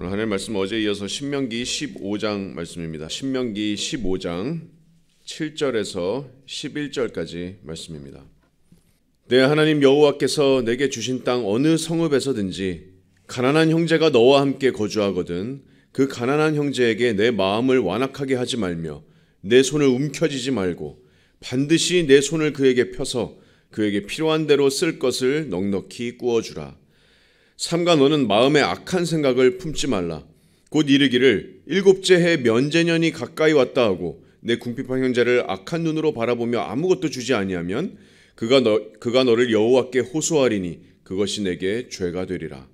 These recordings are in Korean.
오늘 하나님 말씀 어제 이어서 신명기 15장 말씀입니다. 신명기 15장 7절에서 11절까지 말씀입니다. 내 하나님 여호와께서 내게 주신 땅 어느 성읍에서든지 가난한 형제가 너와 함께 거주하거든 그 가난한 형제에게 내 마음을 완악하게 하지 말며 내 손을 움켜쥐지 말고 반드시 내 손을 그에게 펴서 그에게 필요한 대로 쓸 것을 넉넉히 구워주라. 삼가 너는 마음에 악한 생각을 품지 말라. 곧 이르기를 일곱째 해 면제년이 가까이 왔다 하고 내 궁핍한 형제를 악한 눈으로 바라보며 아무것도 주지 아니하면 그가 너를 여호와께 호소하리니 그것이 내게 죄가 되리라.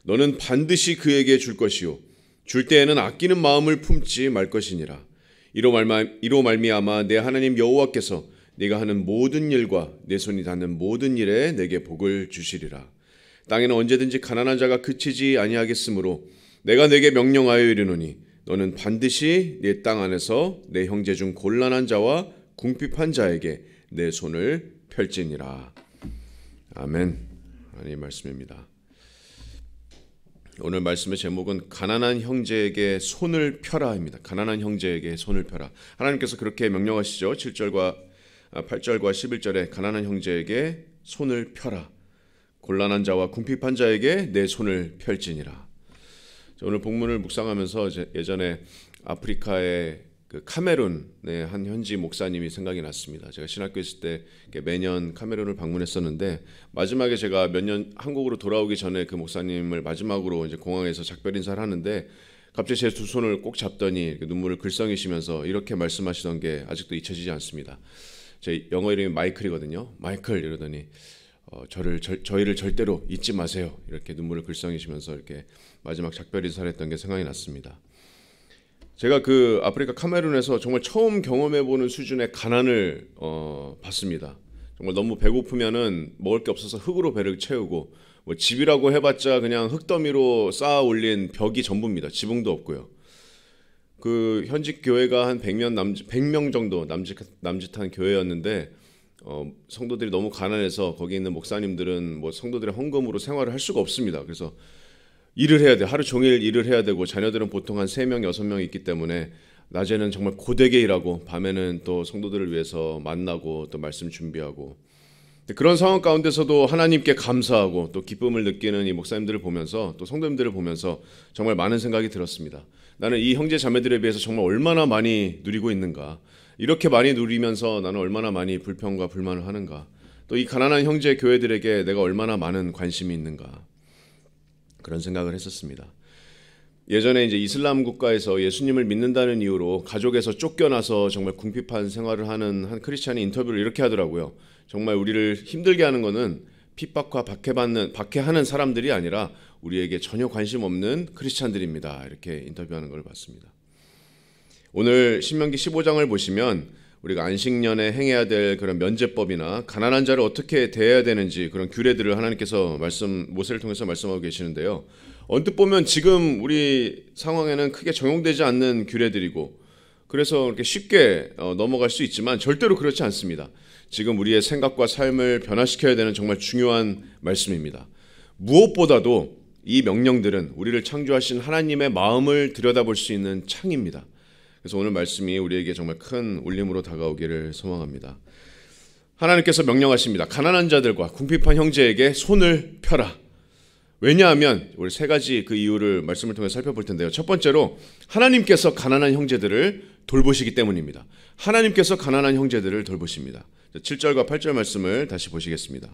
너는 반드시 그에게 줄 것이요 줄 때에는 아끼는 마음을 품지 말 것이니라. 이로 말미암아 내 하나님 여호와께서 네가 하는 모든 일과 내 손이 닿는 모든 일에 내게 복을 주시리라. 땅에는 언제든지 가난한 자가 그치지 아니하겠으므로 내가 내게 명령하여 이르노니 너는 반드시 네 땅 안에서 내 형제 중 곤란한 자와 궁핍한 자에게 내 손을 펼지니라. 아멘. 하나님의 말씀입니다. 오늘 말씀의 제목은 가난한 형제에게 손을 펴라입니다. 가난한 형제에게 손을 펴라. 하나님께서 그렇게 명령하시죠. 7절과 8절과 11절에 가난한 형제에게 손을 펴라. 곤란한 자와 궁핍한 자에게 내 손을 펼지니라. 오늘 본문을 묵상하면서 예전에 아프리카의 그 카메룬의 한 현지 목사님이 생각이 났습니다. 제가 신학교 있을 때 매년 카메룬을 방문했었는데 마지막에 제가 몇 년 한국으로 돌아오기 전에 그 목사님을 마지막으로 이제 공항에서 작별 인사를 하는데 갑자기 제 두 손을 꼭 잡더니 눈물을 글썽이시면서 이렇게 말씀하시던 게 아직도 잊혀지지 않습니다. 제 영어 이름이 마이클이거든요. 마이클 이러더니 저희를 절대로 잊지 마세요. 이렇게 눈물을 글썽이시면서 이렇게 마지막 작별 인사를 했던 게 생각이 났습니다. 제가 그 아프리카 카메룬에서 정말 처음 경험해보는 수준의 가난을 봤습니다. 정말 너무 배고프면은 먹을 게 없어서 흙으로 배를 채우고 뭐 집이라고 해봤자 그냥 흙더미로 쌓아 올린 벽이 전부입니다. 지붕도 없고요. 그 현직 교회가 한 100명 정도 남짓한 교회였는데 성도들이 너무 가난해서 거기 있는 목사님들은 뭐 성도들의 헌금으로 생활을 할 수가 없습니다. 그래서 일을 해야 돼. 하루 종일 일을 해야 되고 자녀들은 보통 한 3명, 6명 있기 때문에 낮에는 정말 고되게 일하고 밤에는 또 성도들을 위해서 만나고 또 말씀 준비하고 그런 상황 가운데서도 하나님께 감사하고 또 기쁨을 느끼는 이 목사님들을 보면서 또 성도님들을 보면서 정말 많은 생각이 들었습니다. 나는 이 형제 자매들에 비해서 정말 얼마나 많이 누리고 있는가. 이렇게 많이 누리면서 나는 얼마나 많이 불평과 불만을 하는가. 또 이 가난한 형제 교회들에게 내가 얼마나 많은 관심이 있는가. 그런 생각을 했었습니다. 예전에 이제 이슬람 국가에서 예수님을 믿는다는 이유로 가족에서 쫓겨나서 정말 궁핍한 생활을 하는 한 크리스찬이 인터뷰를 이렇게 하더라고요. 정말 우리를 힘들게 하는 것은 핍박과 박해하는 사람들이 아니라 우리에게 전혀 관심 없는 크리스찬들입니다. 이렇게 인터뷰하는 걸 봤습니다. 오늘 신명기 15장을 보시면 우리가 안식년에 행해야 될 그런 면제법이나 가난한 자를 어떻게 대해야 되는지 그런 규례들을 하나님께서 모세를 통해서 말씀하고 계시는데요. 언뜻 보면 지금 우리 상황에는 크게 적용되지 않는 규례들이고 그래서 이렇게 쉽게 넘어갈 수 있지만 절대로 그렇지 않습니다. 지금 우리의 생각과 삶을 변화시켜야 되는 정말 중요한 말씀입니다. 무엇보다도 이 명령들은 우리를 창조하신 하나님의 마음을 들여다볼 수 있는 창입니다. 그래서 오늘 말씀이 우리에게 정말 큰 울림으로 다가오기를 소망합니다. 하나님께서 명령하십니다. 가난한 자들과 궁핍한 형제에게 손을 펴라. 왜냐하면 우리 세 가지 그 이유를 말씀을 통해 살펴볼 텐데요. 첫 번째로 하나님께서 가난한 형제들을 돌보시기 때문입니다. 하나님께서 가난한 형제들을 돌보십니다. 7절과 8절 말씀을 다시 보시겠습니다.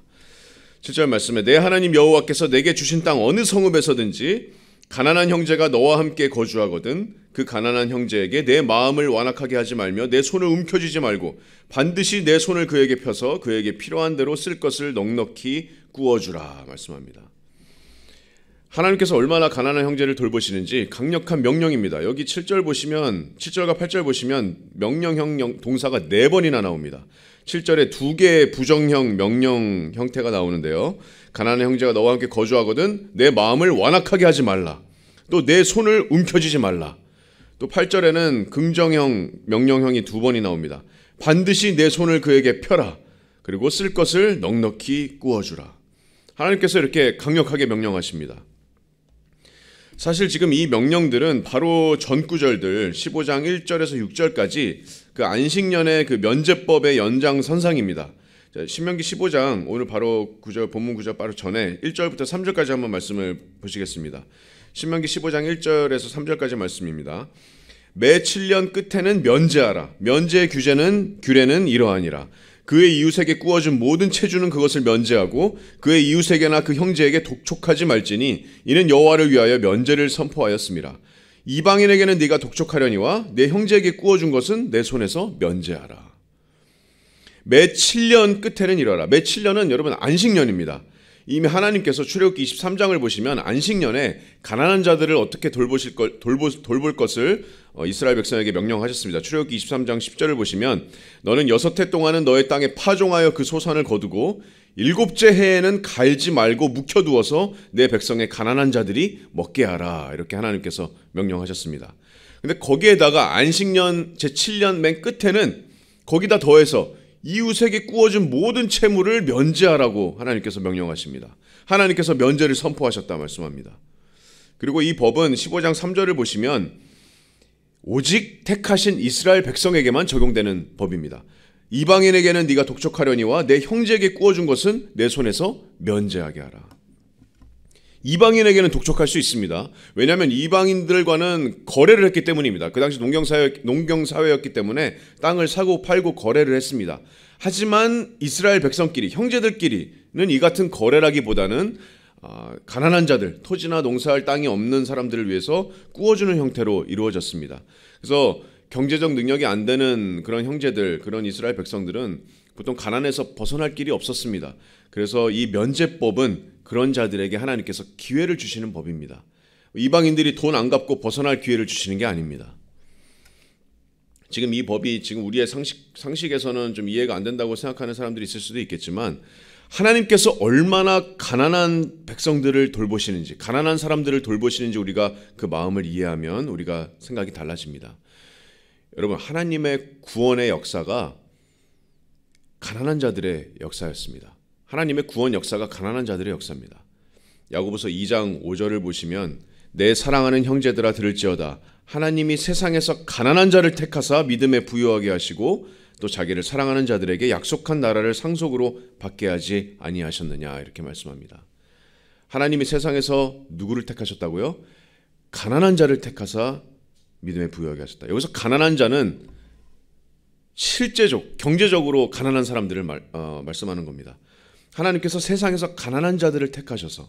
7절 말씀에 내 하나님 여호와께서 내게 주신 땅 어느 성읍에서든지 가난한 형제가 너와 함께 거주하거든 그 가난한 형제에게 내 마음을 완악하게 하지 말며 내 손을 움켜쥐지 말고 반드시 내 손을 그에게 펴서 그에게 필요한 대로 쓸 것을 넉넉히 구워주라 말씀합니다. 하나님께서 얼마나 가난한 형제를 돌보시는지 강력한 명령입니다. 여기 7절과 8절 보시면 명령형 동사가 4번이나 나옵니다. 7절에 2개의 부정형 명령 형태가 나오는데요. 가난한 형제가 너와 함께 거주하거든 내 마음을 완악하게 하지 말라. 또 내 손을 움켜쥐지 말라. 또 8절에는 긍정형 명령형이 2번이 나옵니다. 반드시 내 손을 그에게 펴라. 그리고 쓸 것을 넉넉히 구워주라. 하나님께서 이렇게 강력하게 명령하십니다. 사실 지금 이 명령들은 바로 전 구절들 15장 1절에서 6절까지 그 안식년의 그 면제법의 연장선상입니다. 자, 신명기 15장 오늘 바로 구절 본문 구절 바로 전에 1절부터 3절까지 한번 말씀을 보시겠습니다. 신명기 15장 1절에서 3절까지 말씀입니다. 매 7년 끝에는 면제하라. 면제의 규례는 이러하니라. 그의 이웃에게 꾸어준 모든 체주는 그것을 면제하고 그의 이웃에게나 그 형제에게 독촉하지 말지니 이는 여호와를 위하여 면제를 선포하였음이라. 이방인에게는 네가 독촉하려니와 내 형제에게 꾸어준 것은 내 손에서 면제하라. 매 7년 끝에는 이러라. 매 7년은 여러분 안식년입니다. 이미 하나님께서 출애굽기 23장을 보시면 안식년에 가난한 자들을 어떻게 돌볼 것을 이스라엘 백성에게 명령하셨습니다. 출애굽기 23장 10절을 보시면 너는 6해 동안은 너의 땅에 파종하여 그 소산을 거두고 7째 해에는 갈지 말고 묵혀두어서 내 백성의 가난한 자들이 먹게 하라. 이렇게 하나님께서 명령하셨습니다. 근데 거기에다가 안식년 제7년 맨 끝에는 거기다 더해서 이웃에게 꾸어준 모든 채무를 면제하라고 하나님께서 명령하십니다. 하나님께서 면제를 선포하셨다 말씀합니다. 그리고 이 법은 15장 3절을 보시면 오직 택하신 이스라엘 백성에게만 적용되는 법입니다. 이방인에게는 네가 독촉하려니와 내 형제에게 꾸어준 것은 내 손에서 면제하게 하라. 이방인에게는 독촉할 수 있습니다. 왜냐하면 이방인들과는 거래를 했기 때문입니다. 그 당시 농경사회였기 때문에 땅을 사고 팔고 거래를 했습니다. 하지만 이스라엘 백성끼리 형제들끼리는 이 같은 거래라기보다는 가난한 자들, 토지나 농사할 땅이 없는 사람들을 위해서 꾸어주는 형태로 이루어졌습니다. 그래서 경제적 능력이 안 되는 그런 형제들, 그런 이스라엘 백성들은 보통 가난에서 벗어날 길이 없었습니다. 그래서 이 면제법은 그런 자들에게 하나님께서 기회를 주시는 법입니다. 이방인들이 돈 안 갚고 벗어날 기회를 주시는 게 아닙니다. 지금 이 법이 지금 우리의 상식에서는 좀 이해가 안 된다고 생각하는 사람들이 있을 수도 있겠지만 하나님께서 얼마나 가난한 백성들을 돌보시는지, 가난한 사람들을 돌보시는지 우리가 그 마음을 이해하면 우리가 생각이 달라집니다. 여러분, 하나님의 구원의 역사가 가난한 자들의 역사였습니다. 하나님의 구원 역사가 가난한 자들의 역사입니다. 야고보서 2장 5절을 보시면 내 사랑하는 형제들아 들을지어다. 하나님이 세상에서 가난한 자를 택하사 믿음에 부유하게 하시고 또 자기를 사랑하는 자들에게 약속한 나라를 상속으로 받게 하지 아니하셨느냐 이렇게 말씀합니다. 하나님이 세상에서 누구를 택하셨다고요? 가난한 자를 택하사 믿음에 부유하게 하셨다. 여기서 가난한 자는 경제적으로 가난한 사람들을 말씀하는 겁니다. 하나님께서 세상에서 가난한 자들을 택하셔서,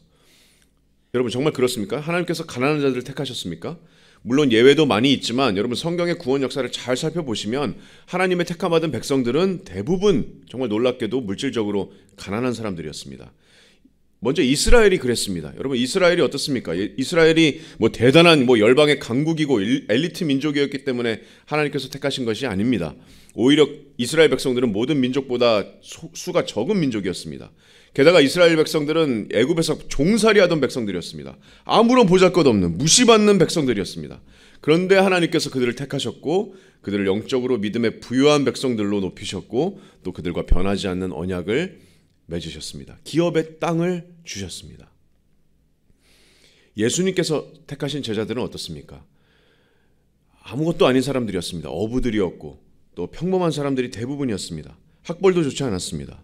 여러분 정말 그렇습니까? 하나님께서 가난한 자들을 택하셨습니까? 물론 예외도 많이 있지만 여러분 성경의 구원 역사를 잘 살펴보시면 하나님의 택함받은 백성들은 대부분 정말 놀랍게도 물질적으로 가난한 사람들이었습니다. 먼저 이스라엘이 그랬습니다. 여러분 이스라엘이 어떻습니까? 이스라엘이 대단한 열방의 강국이고 엘리트 민족이었기 때문에 하나님께서 택하신 것이 아닙니다. 오히려 이스라엘 백성들은 모든 민족보다 수가 적은 민족이었습니다. 게다가 이스라엘 백성들은 애굽에서 종살이하던 백성들이었습니다. 아무런 보잘것없는 무시받는 백성들이었습니다. 그런데 하나님께서 그들을 택하셨고 그들을 영적으로 믿음에 부유한 백성들로 높이셨고 또 그들과 변하지 않는 언약을 맺으셨습니다. 기업의 땅을 주셨습니다. 예수님께서 택하신 제자들은 어떻습니까? 아무것도 아닌 사람들이었습니다. 어부들이었고 또 평범한 사람들이 대부분이었습니다. 학벌도 좋지 않았습니다.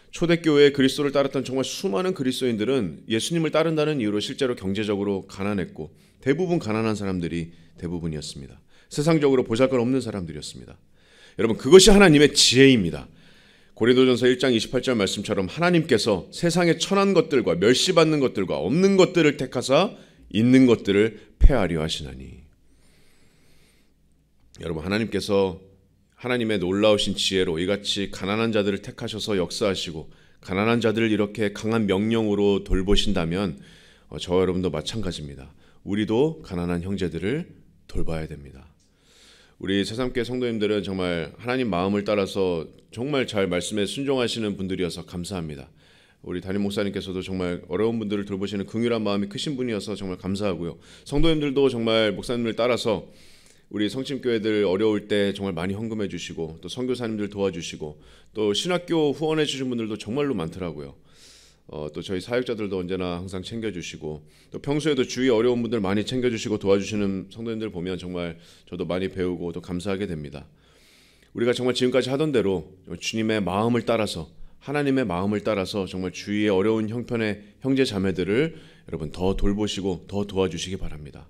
초대교회에 그리스도를 따랐던 정말 수많은 그리스도인들은 예수님을 따른다는 이유로 실제로 경제적으로 가난했고 대부분 가난한 사람들이 대부분이었습니다. 세상적으로 보잘것없는 사람들이었습니다. 여러분 그것이 하나님의 지혜입니다. 고린도전서 1장 28절 말씀처럼 하나님께서 세상의 천한 것들과 멸시받는 것들과 없는 것들을 택하사 있는 것들을 폐하려 하시나니. 여러분 하나님께서 하나님의 놀라우신 지혜로 이같이 가난한 자들을 택하셔서 역사하시고 가난한 자들을 이렇게 강한 명령으로 돌보신다면 저와 여러분도 마찬가지입니다. 우리도 가난한 형제들을 돌봐야 됩니다. 우리 새삼교회 성도님들은 정말 하나님 마음을 따라서 정말 잘 말씀에 순종하시는 분들이어서 감사합니다. 우리 담임 목사님께서도 정말 어려운 분들을 돌보시는 긍휼한 마음이 크신 분이어서 정말 감사하고요. 성도님들도 정말 목사님을 따라서 우리 성심교회들 어려울 때 정말 많이 헌금해 주시고 또 선교사님들 도와주시고 또 신학교 후원해 주신 분들도 정말로 많더라고요. 또 저희 사역자들도 언제나 항상 챙겨주시고 또 평소에도 주위 어려운 분들 많이 챙겨주시고 도와주시는 성도님들 보면 정말 저도 많이 배우고 또 감사하게 됩니다. 우리가 정말 지금까지 하던 대로 주님의 마음을 따라서 하나님의 마음을 따라서 정말 주위의 어려운 형편의 형제 자매들을 여러분 더 돌보시고 더 도와주시기 바랍니다.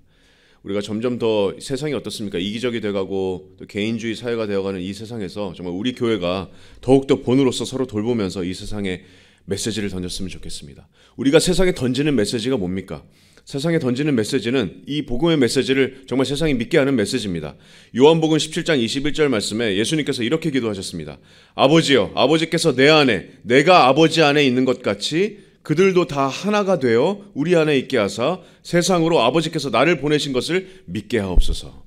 우리가 점점 더 세상이 어떻습니까? 이기적이 돼가고 또 개인주의 사회가 되어가는 이 세상에서 정말 우리 교회가 더욱더 본으로서 서로 돌보면서 이 세상에 메시지를 던졌으면 좋겠습니다. 우리가 세상에 던지는 메시지가 뭡니까? 세상에 던지는 메시지는 이 복음의 메시지를 정말 세상이 믿게 하는 메시지입니다. 요한복음 17장 21절 말씀에 예수님께서 이렇게 기도하셨습니다. 아버지여, 아버지께서 내 안에, 내가 아버지 안에 있는 것 같이 그들도 다 하나가 되어 우리 안에 있게 하사 세상으로 아버지께서 나를 보내신 것을 믿게 하옵소서.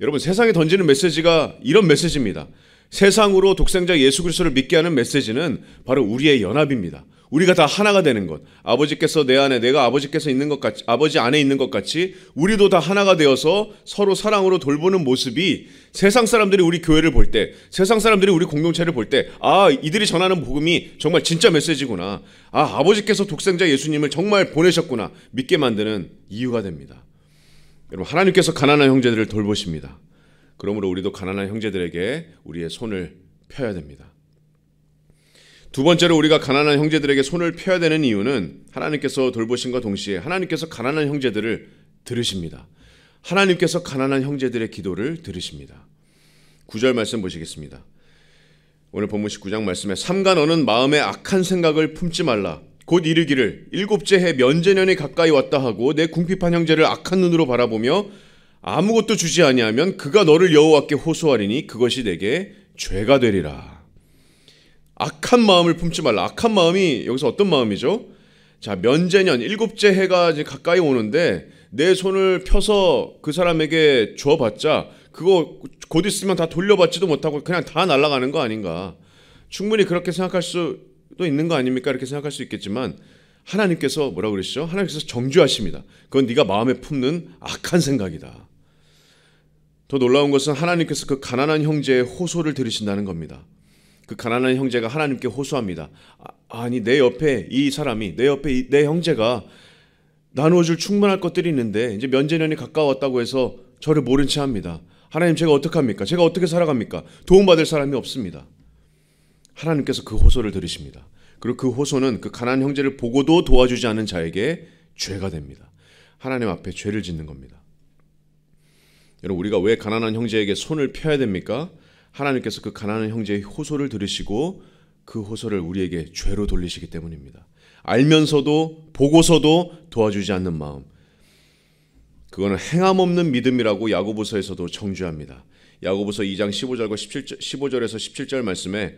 여러분, 세상에 던지는 메시지가 이런 메시지입니다. 세상으로 독생자 예수 그리스도를 믿게 하는 메시지는 바로 우리의 연합입니다. 우리가 다 하나가 되는 것. 아버지께서 내 안에, 내가 아버지께서 있는 것 같이, 아버지 안에 있는 것 같이 우리도 다 하나가 되어서 서로 사랑으로 돌보는 모습이 세상 사람들이 우리 교회를 볼 때, 세상 사람들이 우리 공동체를 볼 때, 아, 이들이 전하는 복음이 정말 진짜 메시지구나. 아, 아버지께서 독생자 예수님을 정말 보내셨구나. 믿게 만드는 이유가 됩니다. 여러분, 하나님께서 가난한 형제들을 돌보십니다. 그러므로 우리도 가난한 형제들에게 우리의 손을 펴야 됩니다. 두 번째로 우리가 가난한 형제들에게 손을 펴야 되는 이유는 하나님께서 돌보심과 동시에 하나님께서 가난한 형제들을 들으십니다. 하나님께서 가난한 형제들의 기도를 들으십니다. 9절 말씀 보시겠습니다. 오늘 본문 19장 말씀에 삼가 너는 마음에 악한 생각을 품지 말라. 곧 이르기를 일곱째 해 면제년이 가까이 왔다 하고 내 궁핍한 형제를 악한 눈으로 바라보며 아무것도 주지 아니하면 그가 너를 여호와께 호소하리니 그것이 내게 죄가 되리라. 악한 마음을 품지 말라. 악한 마음이 여기서 어떤 마음이죠? 자, 면제년 일곱째 해가 이제 가까이 오는데 내 손을 펴서 그 사람에게 줘봤자 그거 곧 있으면 다 돌려받지도 못하고 그냥 다 날아가는 거 아닌가. 충분히 그렇게 생각할 수도 있는 거 아닙니까? 이렇게 생각할 수 있겠지만 하나님께서 뭐라고 그러시죠? 하나님께서 정죄하십니다. 그건 네가 마음에 품는 악한 생각이다. 더 놀라운 것은 하나님께서 그 가난한 형제의 호소를 들으신다는 겁니다. 그 가난한 형제가 하나님께 호소합니다. 아니 내 옆에 이 사람이 내 옆에 내 형제가 나누어줄 충분할 것들이 있는데 이제 면제년이 가까웠다고 해서 저를 모른 채 합니다. 하나님 제가 어떡합니까? 제가 어떻게 살아갑니까? 도움받을 사람이 없습니다. 하나님께서 그 호소를 들으십니다. 그리고 그 호소는 그 가난한 형제를 보고도 도와주지 않은 자에게 죄가 됩니다. 하나님 앞에 죄를 짓는 겁니다. 여러분 우리가 왜 가난한 형제에게 손을 펴야 됩니까? 하나님께서 그 가난한 형제의 호소를 들으시고 그 호소를 우리에게 죄로 돌리시기 때문입니다. 알면서도 보고서도 도와주지 않는 마음. 그거는 행함 없는 믿음이라고 야고보서에서도 정죄합니다. 야고보서 2장 15절에서 17절 말씀에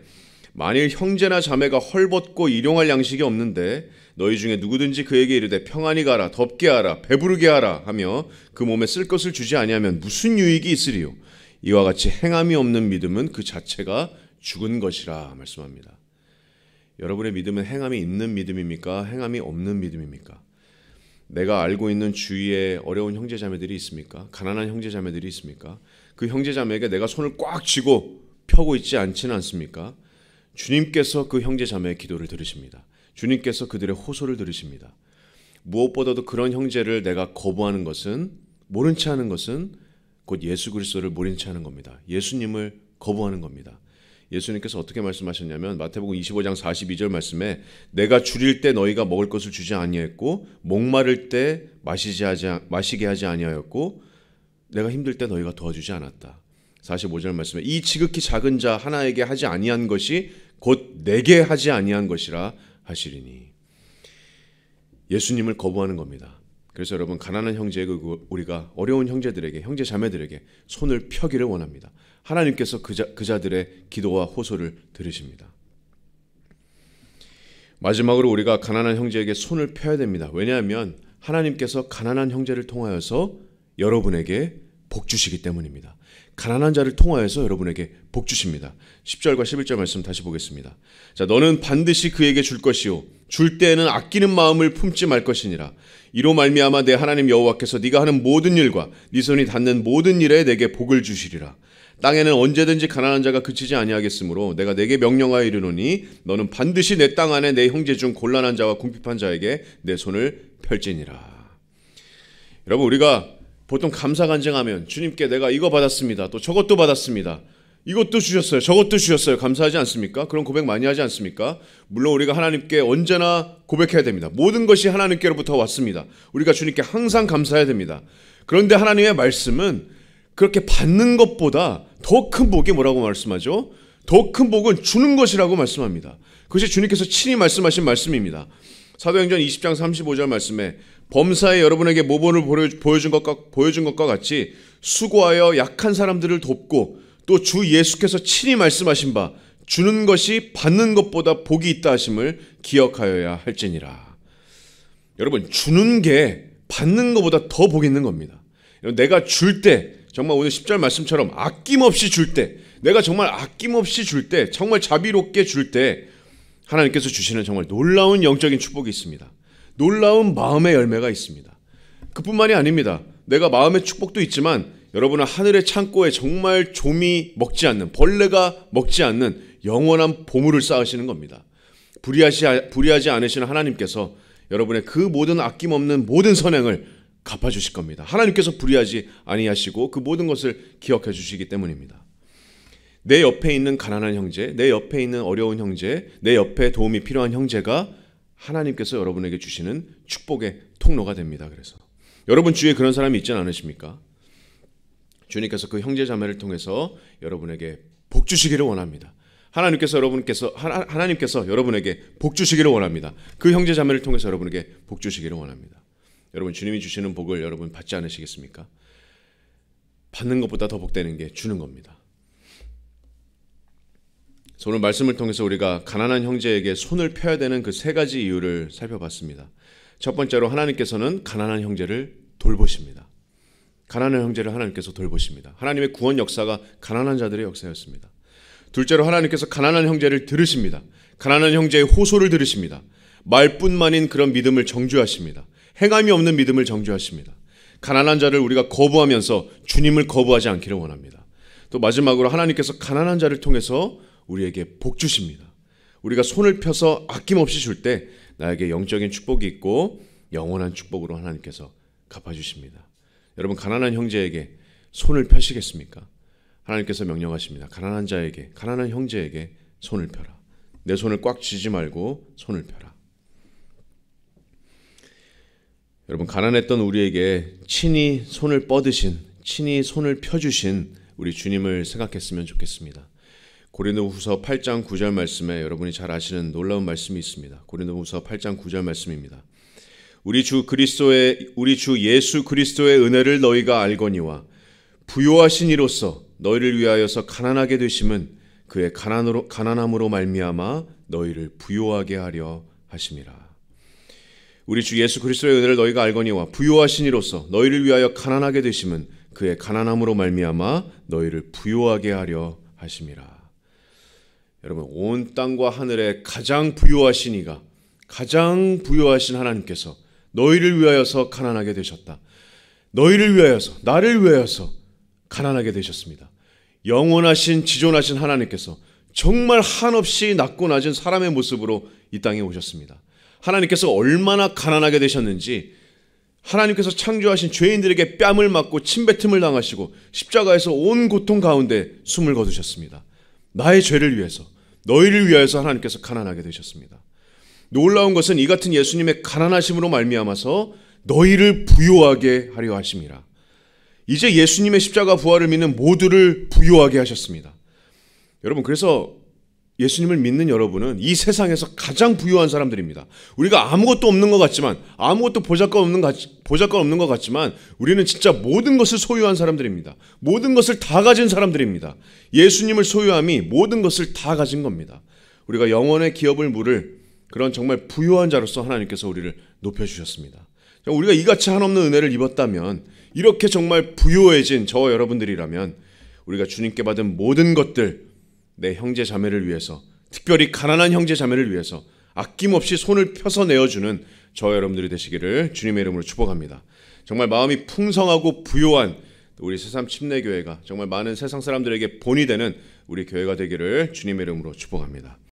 만일 형제나 자매가 헐벗고 일용할 양식이 없는데 너희 중에 누구든지 그에게 이르되 평안히 가라 덥게 하라 배부르게 하라 하며 그 몸에 쓸 것을 주지 아니하면 무슨 유익이 있으리요. 이와 같이 행함이 없는 믿음은 그 자체가 죽은 것이라 말씀합니다. 여러분의 믿음은 행함이 있는 믿음입니까? 행함이 없는 믿음입니까? 내가 알고 있는 주위에 어려운 형제자매들이 있습니까? 가난한 형제자매들이 있습니까? 그 형제자매에게 내가 손을 꽉 쥐고 펴고 있지 않지는 않습니까? 주님께서 그 형제자매의 기도를 들으십니다. 주님께서 그들의 호소를 들으십니다. 무엇보다도 그런 형제를 내가 거부하는 것은 모른 채 하는 것은 곧 예수 그리스도를 모른 채 하는 겁니다. 예수님을 거부하는 겁니다. 예수님께서 어떻게 말씀하셨냐면 마태복음 25장 42절 말씀에 내가 줄일 때 너희가 먹을 것을 주지 아니하였고 목마를 때 마시게 하지 아니하였고 내가 힘들 때 너희가 도와주지 않았다. 45절 말씀에 이 지극히 작은 자 하나에게 하지 아니한 것이 곧 내게 하지 아니한 것이라 하시리니. 예수님을 거부하는 겁니다. 그래서 여러분 가난한 형제에게 우리가 어려운 형제들에게 형제 자매들에게 손을 펴기를 원합니다. 하나님께서 그 자들의 기도와 호소를 들으십니다. 마지막으로 우리가 가난한 형제에게 손을 펴야 됩니다. 왜냐하면 하나님께서 가난한 형제를 통하여서 여러분에게 복 주시기 때문입니다. 가난한 자를 통하여서 여러분에게 복 주십니다. 10절과 11절 말씀 다시 보겠습니다. 자, 너는 반드시 그에게 줄 것이요 줄 때에는 아끼는 마음을 품지 말 것이니라. 이로 말미암아 내 하나님 여호와께서 네가 하는 모든 일과 네 손이 닿는 모든 일에 내게 복을 주시리라. 땅에는 언제든지 가난한 자가 그치지 아니하겠으므로 내가 내게 명령하여 이르노니 너는 반드시 내 땅 안에 내 형제 중 곤란한 자와 궁핍한 자에게 내 손을 펼지니라. 여러분, 우리가 보통 감사 간증하면 주님께 내가 이거 받았습니다. 또 저것도 받았습니다. 이것도 주셨어요. 저것도 주셨어요. 감사하지 않습니까? 그런 고백 많이 하지 않습니까? 물론 우리가 하나님께 언제나 고백해야 됩니다. 모든 것이 하나님께로부터 왔습니다. 우리가 주님께 항상 감사해야 됩니다. 그런데 하나님의 말씀은 그렇게 받는 것보다 더 큰 복이 뭐라고 말씀하죠? 더 큰 복은 주는 것이라고 말씀합니다. 그것이 주님께서 친히 말씀하신 말씀입니다. 사도행전 20장 35절 말씀에 범사에 여러분에게 모범을 보여준 것과 같이 수고하여 약한 사람들을 돕고 또 주 예수께서 친히 말씀하신 바 주는 것이 받는 것보다 복이 있다 하심을 기억하여야 할지니라. 여러분, 주는 게 받는 것보다 더 복이 있는 겁니다. 내가 줄 때, 정말 오늘 10절 말씀처럼 아낌없이 줄 때, 내가 정말 아낌없이 줄 때, 정말 자비롭게 줄 때 하나님께서 주시는 정말 놀라운 영적인 축복이 있습니다. 놀라운 마음의 열매가 있습니다. 그뿐만이 아닙니다. 내가 마음의 축복도 있지만 여러분은 하늘의 창고에 정말 좀이 먹지 않는, 벌레가 먹지 않는 영원한 보물을 쌓으시는 겁니다. 불의하지 않으시는 하나님께서 여러분의 그 모든 아낌없는 모든 선행을 갚아주실 겁니다. 하나님께서 불의하지 아니하시고 그 모든 것을 기억해 주시기 때문입니다. 내 옆에 있는 가난한 형제, 내 옆에 있는 어려운 형제, 내 옆에 도움이 필요한 형제가 하나님께서 여러분에게 주시는 축복의 통로가 됩니다. 그래서 여러분 주위에 그런 사람이 있지 않으십니까? 주님께서 그 형제 자매를 통해서 여러분에게 복 주시기를 원합니다. 하나님께서 여러분에게 복 주시기를 원합니다. 그 형제 자매를 통해서 여러분에게 복 주시기를 원합니다. 여러분, 주님이 주시는 복을 여러분 받지 않으시겠습니까? 받는 것보다 더 복되는 게 주는 겁니다. 오늘 말씀을 통해서 우리가 가난한 형제에게 손을 펴야 되는 그 세 가지 이유를 살펴봤습니다. 첫 번째로 하나님께서는 가난한 형제를 돌보십니다. 가난한 형제를 하나님께서 돌보십니다. 하나님의 구원 역사가 가난한 자들의 역사였습니다. 둘째로 하나님께서 가난한 형제를 들으십니다. 가난한 형제의 호소를 들으십니다. 말뿐만인 그런 믿음을 정죄하십니다. 행함이 없는 믿음을 정죄하십니다. 가난한 자를 우리가 거부하면서 주님을 거부하지 않기를 원합니다. 또 마지막으로 하나님께서 가난한 자를 통해서 우리에게 복 주십니다. 우리가 손을 펴서 아낌없이 줄 때 나에게 영적인 축복이 있고 영원한 축복으로 하나님께서 갚아주십니다. 여러분, 가난한 형제에게 손을 펴시겠습니까? 하나님께서 명령하십니다. 가난한 자에게, 가난한 형제에게 손을 펴라. 내 손을 꽉 쥐지 말고 손을 펴라. 여러분, 가난했던 우리에게 친히 손을 뻗으신, 친히 손을 펴주신 우리 주님을 생각했으면 좋겠습니다. 고린도후서 8장 9절 말씀에 여러분이 잘 아시는 놀라운 말씀이 있습니다. 고린도후서 8장 9절 말씀입니다. 우리 주 예수 그리스도의 은혜를 너희가 알거니와 부요하신 이로써 너희를 위하여서 가난하게 되심은 그의 가난함으로 말미암아 너희를 부요하게 하려 하심이라. 우리 주 예수 그리스도의 은혜를 너희가 알거니와 부요하신 이로써 너희를 위하여 가난하게 되심은 그의 가난함으로 말미암아 너희를 부요하게 하려 하심이라. 여러분, 온 땅과 하늘에 가장 부요하신 이가, 가장 부요하신 하나님께서 너희를 위하여서 가난하게 되셨다. 너희를 위하여서, 나를 위하여서 가난하게 되셨습니다. 영원하신 지존하신 하나님께서 정말 한없이 낮고 낮은 사람의 모습으로 이 땅에 오셨습니다. 하나님께서 얼마나 가난하게 되셨는지 하나님께서 창조하신 죄인들에게 뺨을 맞고 침뱉음을 당하시고 십자가에서 온 고통 가운데 숨을 거두셨습니다. 나의 죄를 위해서, 너희를 위하여서 하나님께서 가난하게 되셨습니다. 놀라운 것은 이 같은 예수님의 가난하심으로 말미암아서 너희를 부요하게 하려 하심이라. 이제 예수님의 십자가 부활을 믿는 모두를 부요하게 하셨습니다. 여러분, 그래서 예수님을 믿는 여러분은 이 세상에서 가장 부유한 사람들입니다. 우리가 아무것도 없는 것 같지만, 아무것도 보잘것 없는 것 같지만 우리는 진짜 모든 것을 소유한 사람들입니다. 모든 것을 다 가진 사람들입니다. 예수님을 소유함이 모든 것을 다 가진 겁니다. 우리가 영원의 기업을 물을 그런 정말 부유한 자로서 하나님께서 우리를 높여주셨습니다. 우리가 이같이 한없는 은혜를 입었다면, 이렇게 정말 부유해진 저와 여러분들이라면 우리가 주님께 받은 모든 것들, 내 형제 자매를 위해서, 특별히 가난한 형제 자매를 위해서 아낌없이 손을 펴서 내어주는 저와 여러분들이 되시기를 주님의 이름으로 축복합니다. 정말 마음이 풍성하고 부요한 우리 새삼 침례교회가 정말 많은 세상 사람들에게 본이 되는 우리 교회가 되기를 주님의 이름으로 축복합니다.